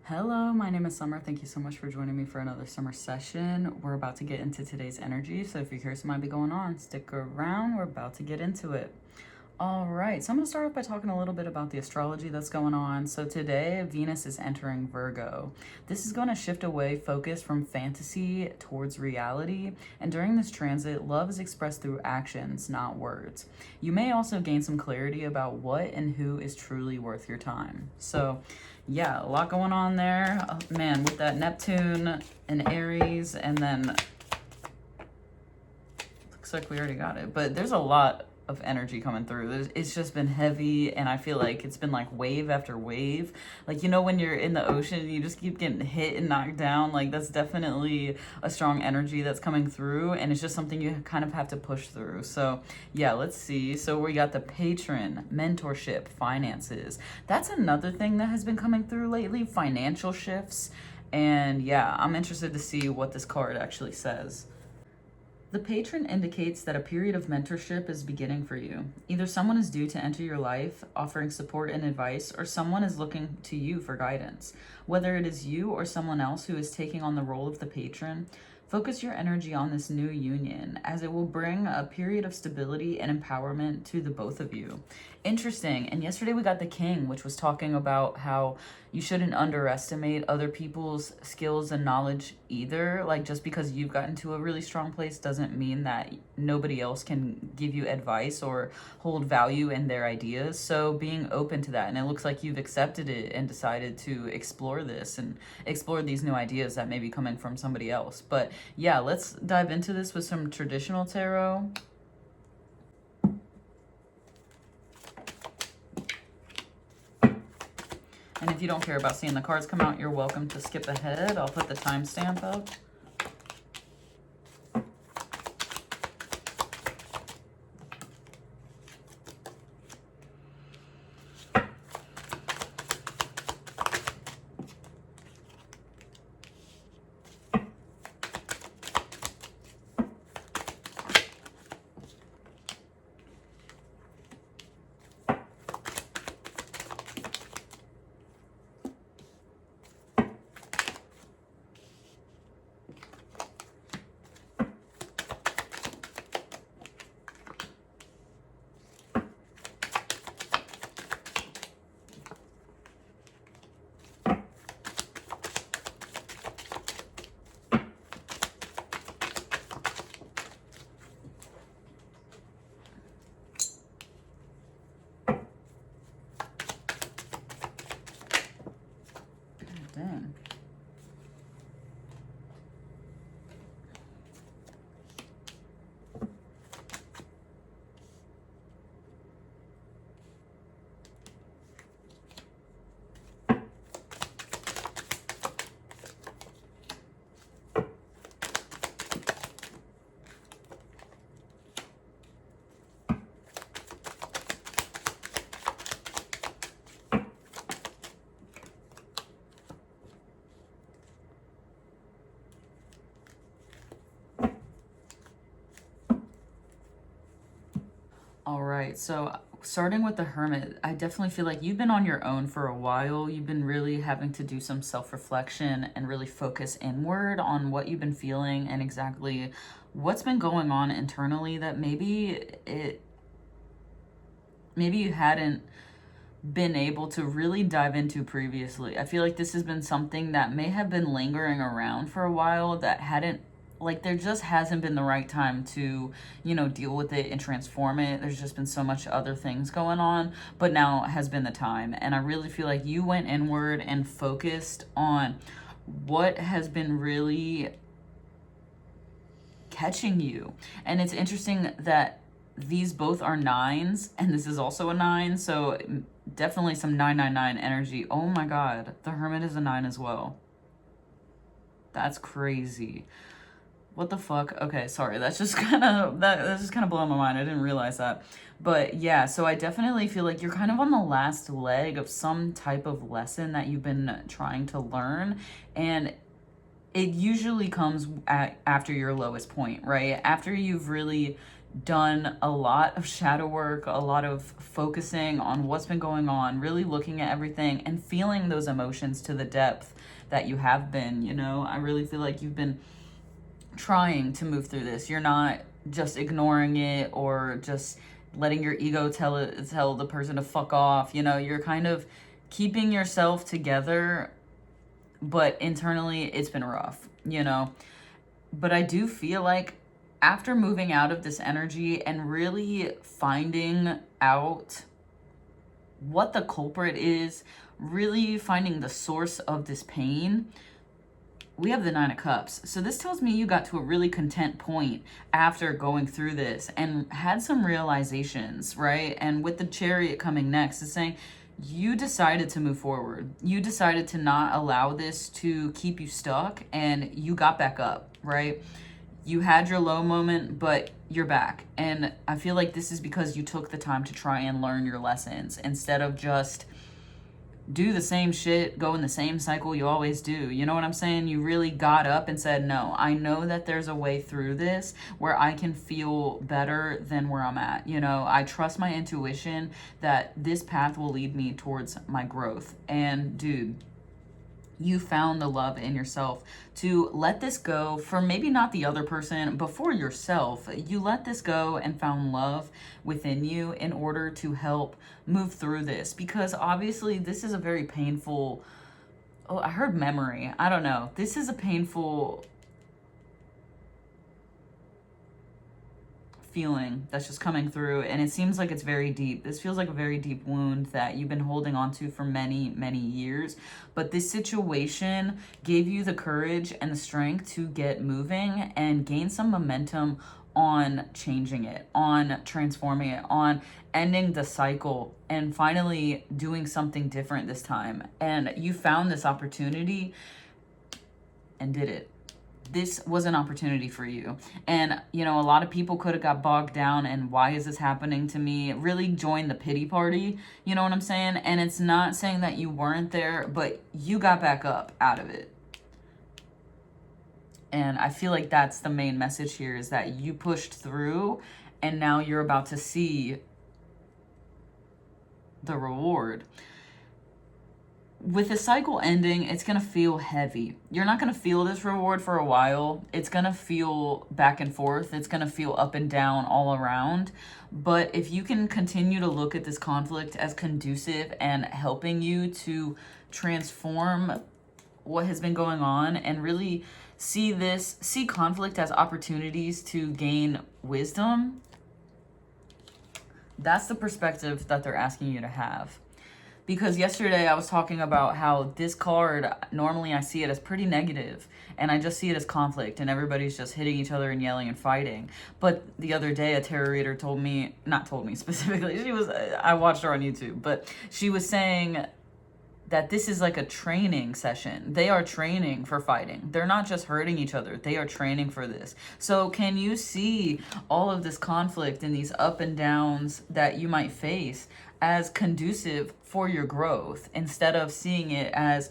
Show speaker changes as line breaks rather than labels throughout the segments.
Hello, my name is Summer. Thank you so much for joining me for another summer session. We're about to get into today's energy, so if you're curious what might be going on, stick around. We're about to get into it. All right, so I'm going to start off by talking a little bit about the astrology that's going on. So today, Venus is entering Virgo. This is going to shift away focus from fantasy towards reality. And during this transit, love is expressed through actions, not words. You may also gain some clarity about what and who is truly worth your time. So yeah, a lot going on there. Oh, man, with that Neptune and Aries, and then looks like we already got it, but there's a lot of energy coming through. It's just been heavy, and I feel like it's been like wave after wave. Like, you know, when you're in the ocean, you just keep getting hit and knocked down. Like, that's definitely a strong energy that's coming through, and it's just something you kind of have to push through. So yeah, let's see. So we got the patron, mentorship, finances. That's another thing that has been coming through lately, financial shifts. And yeah, I'm interested to see what this card actually says. The patron indicates that a period of mentorship is beginning for you. Either someone is due to enter your life, offering support and advice, or someone is looking to you for guidance. Whether it is you or someone else who is taking on the role of the patron, focus your energy on this new union, as it will bring a period of stability and empowerment to the both of you. Interesting. And yesterday we got the King, which was talking about how you shouldn't underestimate other people's skills and knowledge either. Like, just because you've gotten to a really strong place doesn't mean that nobody else can give you advice or hold value in their ideas. So being open to that. And it looks like you've accepted it and decided to explore this and explore these new ideas that may be coming from somebody else. But yeah, let's dive into this with some traditional tarot. And if you don't care about seeing the cards come out, you're welcome to skip ahead. I'll put the timestamp up. Dang. All right, so starting with the Hermit, I definitely feel like you've been on your own for a while. You've been really having to do some self-reflection and really focus inward on what you've been feeling and exactly what's been going on internally that maybe you hadn't been able to really dive into previously. I feel like this has been something that may have been lingering around for a while that hadn't, like, there just hasn't been the right time to, you know, deal with it and transform it. There's just been so much other things going on, but now has been the time. And I really feel like you went inward and focused on what has been really catching you. And it's interesting that these both are nines, and this is also a 9, so definitely some 999 energy. Oh my god, the Hermit is a 9 as well. That's crazy. What the fuck? Okay, sorry. That's just kind of blowing my mind. I didn't realize that. But yeah, so I definitely feel like you're kind of on the last leg of some type of lesson that you've been trying to learn, and it usually comes after your lowest point, right? After you've really done a lot of shadow work, a lot of focusing on what's been going on, really looking at everything and feeling those emotions to the depth that you have been. You know, I really feel like you've been trying to move through this. You're not just ignoring it or just letting your ego tell the person to fuck off. You know, you're kind of keeping yourself together, but internally it's been rough, you know. But I do feel like after moving out of this energy and really finding out what the culprit is, really finding the source of this pain, we have the Nine of Cups. So this tells me you got to a really content point after going through this and had some realizations, right? And with the Chariot coming next, it's saying you decided to move forward. You decided to not allow this to keep you stuck, and you got back up, right? You had your low moment, but you're back. And I feel like this is because you took the time to try and learn your lessons instead of just do the same shit, go in the same cycle you always do. You know what I'm saying? You really got up and said, no, I know that there's a way through this where I can feel better than where I'm at. You know, I trust my intuition that this path will lead me towards my growth. And dude, you found the love in yourself to let this go for maybe not the other person, but for yourself. You let this go and found love within you in order to help move through this, because obviously this is a very painful, oh, I heard memory. I don't know. This is a painful feeling that's just coming through, and it seems like it's very deep. This feels like a very deep wound that you've been holding on to for many years, but this situation gave you the courage and the strength to get moving and gain some momentum on changing it, on transforming it, on ending the cycle and finally doing something different this time. And you found this opportunity and did it. This was an opportunity for you. And, you know, a lot of people could have got bogged down and why is this happening to me? Really join the pity party. You know what I'm saying? And it's not saying that you weren't there, but you got back up out of it. And I feel like that's the main message here, is that you pushed through and now you're about to see the reward. With the cycle ending, it's going to feel heavy. You're not going to feel this reward for a while. It's going to feel back and forth. It's going to feel up and down all around. But if you can continue to look at this conflict as conducive and helping you to transform what has been going on and really see conflict as opportunities to gain wisdom, that's the perspective that they're asking you to have. Because yesterday I was talking about how this card, normally I see it as pretty negative and I just see it as conflict and everybody's just hitting each other and yelling and fighting. But the other day a tarot reader not told me specifically, I watched her on YouTube, but she was saying that this is like a training session. They are training for fighting. They're not just hurting each other. They are training for this. So can you see all of this conflict and these up and downs that you might face as conducive for your growth, instead of seeing it as,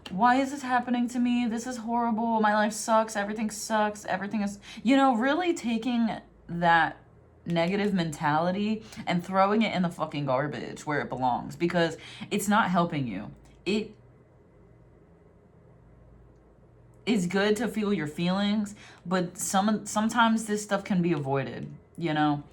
why is this happening to me? This is horrible. My life sucks. Everything sucks. Everything is, you know, really taking that negative mentality and throwing it in the fucking garbage where it belongs, because it's not helping you. It is good to feel your feelings, but sometimes this stuff can be avoided, you know,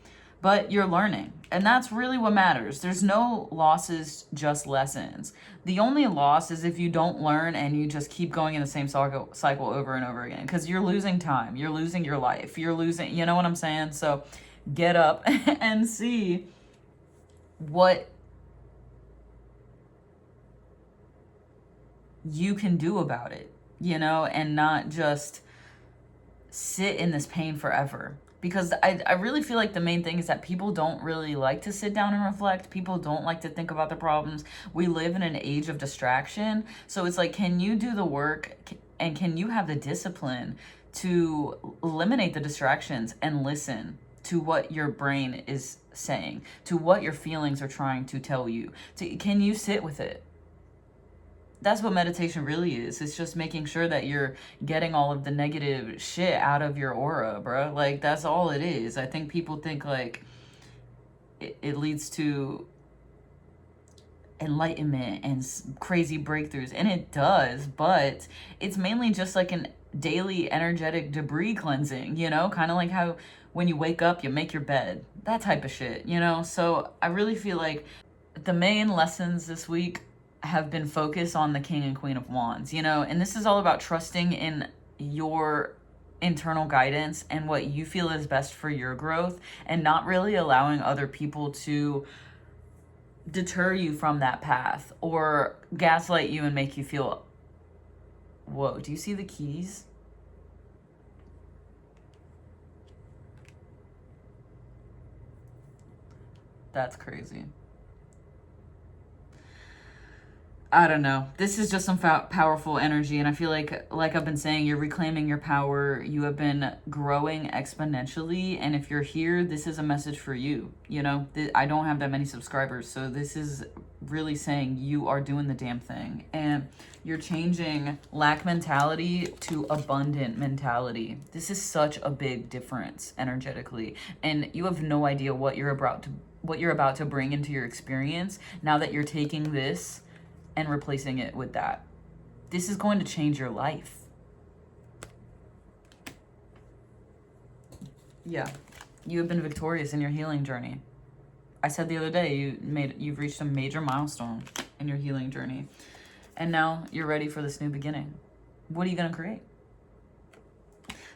but you're learning. And that's really what matters. There's no losses, just lessons. The only loss is if you don't learn and you just keep going in the same cycle over and over again, because you're losing time. You're losing your life. You're losing, you know what I'm saying? So get up and see what you can do about it, you know, and not just sit in this pain forever. Because I really feel like the main thing is that people don't really like to sit down and reflect. People don't like to think about the problems. We live in an age of distraction. So it's like, can you do the work and can you have the discipline to eliminate the distractions and listen to what your brain is saying, to what your feelings are trying to tell you? Can you sit with it? That's what meditation really is. It's just making sure that you're getting all of the negative shit out of your aura, bro. Like, that's all it is. I think people think like it leads to enlightenment and crazy breakthroughs, and it does, but it's mainly just like an daily energetic debris cleansing, you know, kind of like how when you wake up you make your bed, that type of shit, you know. So I really feel like the main lessons this week have been focused on the King and Queen of Wands, you know, and this is all about trusting in your internal guidance and what you feel is best for your growth, and not really allowing other people to deter you from that path or gaslight you and make you feel, whoa, do you see the keys? That's crazy. I don't know. This is just some powerful energy, and I feel like I've been saying, you're reclaiming your power. You have been growing exponentially, and if you're here, this is a message for you. You know, I don't have that many subscribers, so this is really saying you are doing the damn thing, and you're changing lack mentality to abundant mentality. This is such a big difference energetically, and you have no idea what you're about to bring into your experience now that you're taking this and replacing it with that. This is going to change your life. Yeah, you have been victorious in your healing journey. I said the other day, you've reached a major milestone in your healing journey. And now you're ready for this new beginning. What are you gonna create?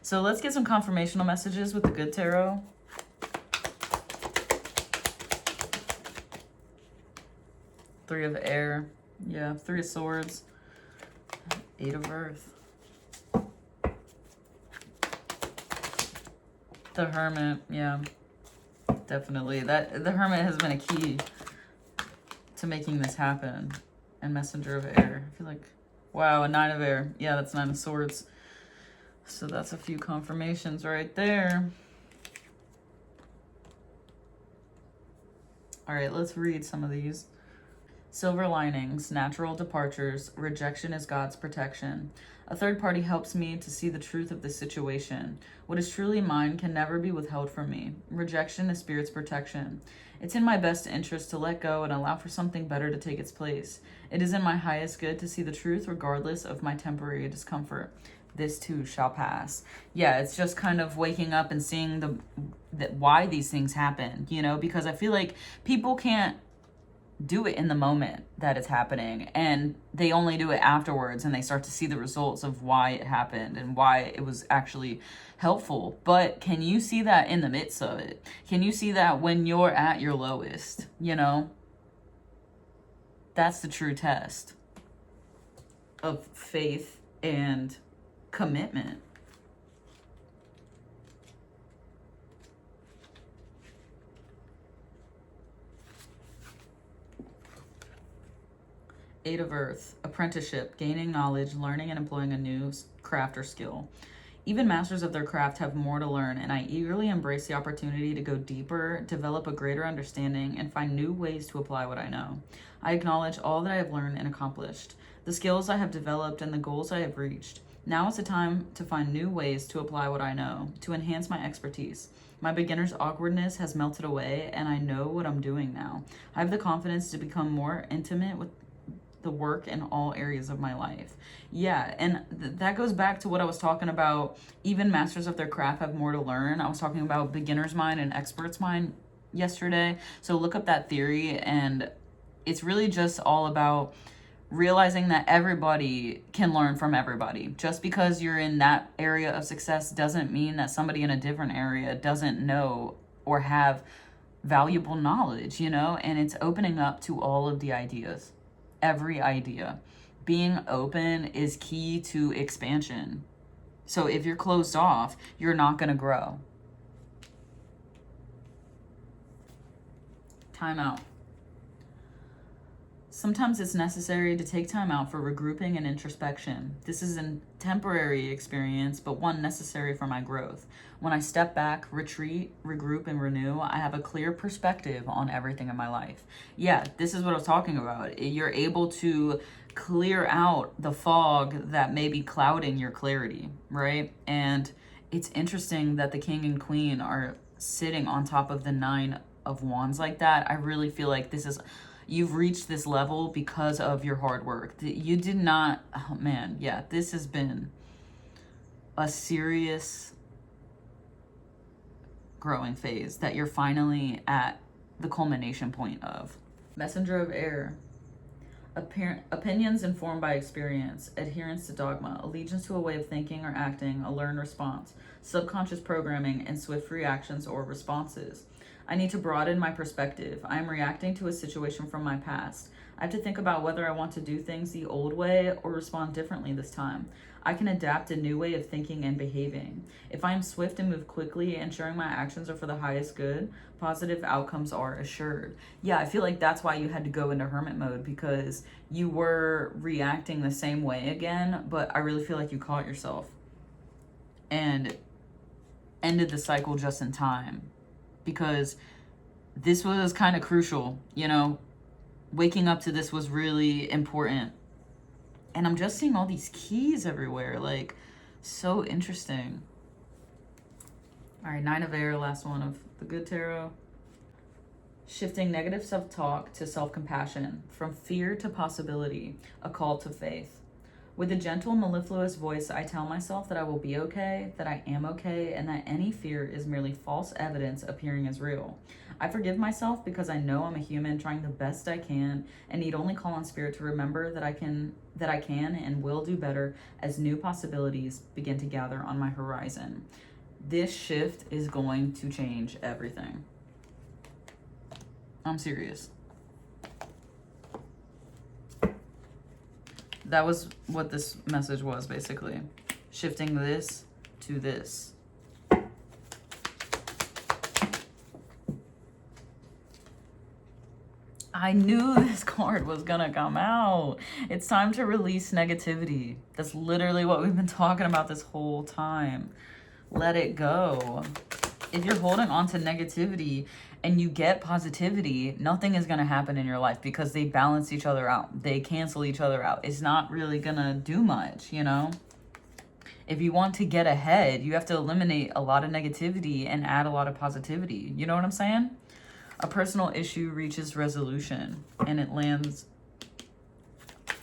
So let's get some confirmational messages with the good tarot. Three of air. Yeah, Three of Swords, Eight of Earth, the Hermit. Yeah, definitely. The Hermit has been a key to making this happen. And Messenger of Air. I feel like, wow, a Nine of Air. Yeah, that's Nine of Swords. So that's a few confirmations right there. All right, let's read some of these. Silver linings, natural departures, rejection is God's protection. A third party helps me to see the truth of the situation. What is truly mine can never be withheld from me. Rejection is Spirit's protection. It's in my best interest to let go and allow for something better to take its place. It is in my highest good to see the truth regardless of my temporary discomfort. This too shall pass. Yeah, it's just kind of waking up and seeing why these things happen, you know, because I feel like people can't do it in the moment that it's happening, and they only do it afterwards, and they start to see the results of why it happened and why it was actually helpful. But can you see that in the midst of it? Can you see that when you're at your lowest? You know, that's the true test of faith and commitment. Eight of Earth, apprenticeship, gaining knowledge, learning and employing a new craft or skill. Even masters of their craft have more to learn, and I eagerly embrace the opportunity to go deeper, develop a greater understanding, and find new ways to apply what I know. I acknowledge all that I have learned and accomplished, the skills I have developed and the goals I have reached. Now is the time to find new ways to apply what I know, to enhance my expertise. My beginner's awkwardness has melted away, and I know what I'm doing now. I have the confidence to become more intimate with the work in all areas of my life. Yeah, and that goes back to what I was talking about. Even masters of their craft have more to learn. I was talking about beginner's mind and expert's mind yesterday. So look up that theory, and it's really just all about realizing that everybody can learn from everybody. Just because you're in that area of success doesn't mean that somebody in a different area doesn't know or have valuable knowledge, you know? And it's opening up to all of the ideas. Every idea. Being open is key to expansion. So if you're closed off, you're not going to grow. Time out. Sometimes it's necessary to take time out for regrouping and introspection. This is a temporary experience, but one necessary for my growth. When I step back, retreat, regroup, and renew, I have a clear perspective on everything in my life. Yeah, this is what I was talking about. You're able to clear out the fog that may be clouding your clarity, right? And it's interesting that the king and queen are sitting on top of the 9 of Wands like that. I really feel like you've reached this level because of your hard work. You did not, oh man, yeah, this has been a serious growing phase that you're finally at the culmination point of. Messenger of air. Opinions informed by experience, adherence to dogma, allegiance to a way of thinking or acting, a learned response, subconscious programming, and swift reactions or responses. I need to broaden my perspective. I am reacting to a situation from my past. I have to think about whether I want to do things the old way or respond differently this time. I can adapt a new way of thinking and behaving. If I am swift and move quickly, ensuring my actions are for the highest good, positive outcomes are assured. Yeah, I feel like that's why you had to go into hermit mode, because you were reacting the same way again, but I really feel like you caught yourself and ended the cycle just in time, because this was kind of crucial, you know? Waking up to this was really important. And I'm just seeing all these keys everywhere, like, so interesting. All right, 9 of air, last one of the good tarot. Shifting negative self-talk to self-compassion, from fear to possibility, a call to faith. With a gentle, mellifluous voice, I tell myself that I will be okay, that I am okay, and that any fear is merely false evidence appearing as real. I forgive myself because I know I'm a human trying the best I can and need only call on spirit to remember that I can and will do better as new possibilities begin to gather on my horizon. This shift is going to change everything. I'm serious. That was what this message was, basically. Shifting this to this. I knew this card was gonna come out. It's time to release negativity. That's literally what we've been talking about this whole time. Let it go. If you're holding on to negativity and you get positivity, nothing is gonna happen in your life because they balance each other out. They cancel each other out. It's not really gonna do much, you know? If you want to get ahead, you have to eliminate a lot of negativity and add a lot of positivity. You know what I'm saying? A personal issue reaches resolution and it lands,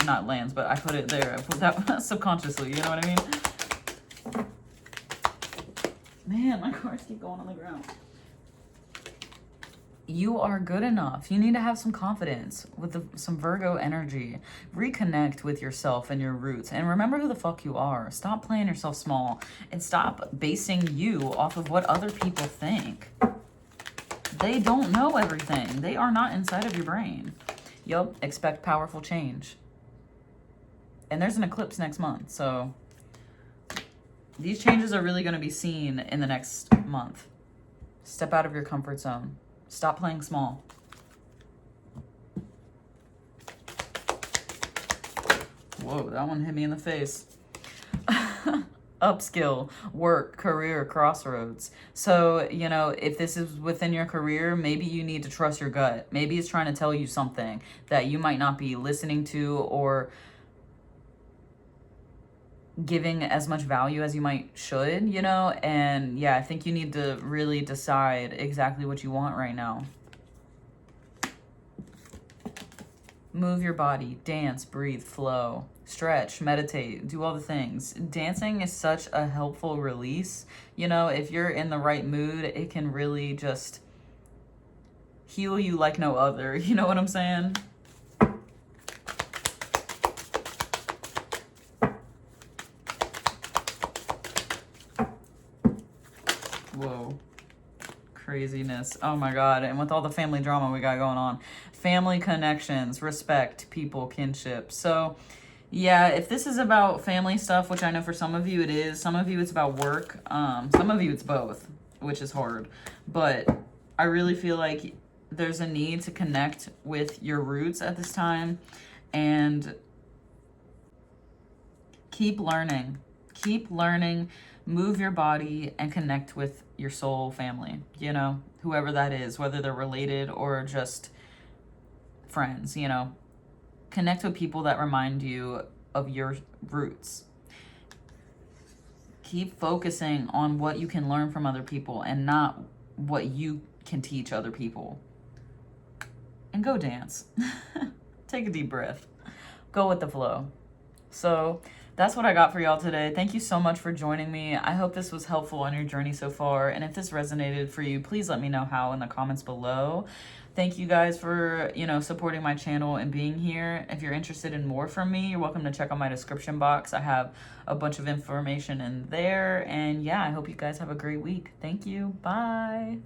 not lands, but I put it there. I put that subconsciously, you know what I mean? Man, my cards keep going on the ground. You are good enough. You need to have some confidence with some Virgo energy. Reconnect with yourself and your roots. And remember who the fuck you are. Stop playing yourself small. And stop basing you off of what other people think. They don't know everything. They are not inside of your brain. Yup, expect powerful change. And there's an eclipse next month, so these changes are really going to be seen in the next month. Step out of your comfort zone. Stop playing small. Whoa, that one hit me in the face. Upskill, work, career, crossroads. So, you know, if this is within your career, maybe you need to trust your gut. Maybe it's trying to tell you something that you might not be listening to or giving as much value as you might should, you know? And yeah, I think you need to really decide exactly what you want right now. Move your body, dance, breathe, flow, stretch, meditate, do all the things. Dancing is such a helpful release. You know, if you're in the right mood, it can really just heal you like no other. You know what I'm saying? Whoa. Craziness. Oh my God. And with all the family drama we got going on. Family connections, respect, people, kinship. So yeah, if this is about family stuff, which I know for some of you it is, some of you it's about work, some of you it's both, which is hard. But I really feel like there's a need to connect with your roots at this time and keep learning. Keep learning, move your body, and connect with your soul family, you know, whoever that is, whether they're related or just friends, you know. Connect with people that remind you of your roots. Keep focusing on what you can learn from other people and not what you can teach other people. And go dance. Take a deep breath. Go with the flow. So that's what I got for y'all today. Thank you so much for joining me. I hope this was helpful on your journey so far. And if this resonated for you, please let me know how in the comments below. Thank you guys for, supporting my channel and being here. If you're interested in more from me, you're welcome to check out my description box. I have a bunch of information in there. And yeah, I hope you guys have a great week. Thank you. Bye.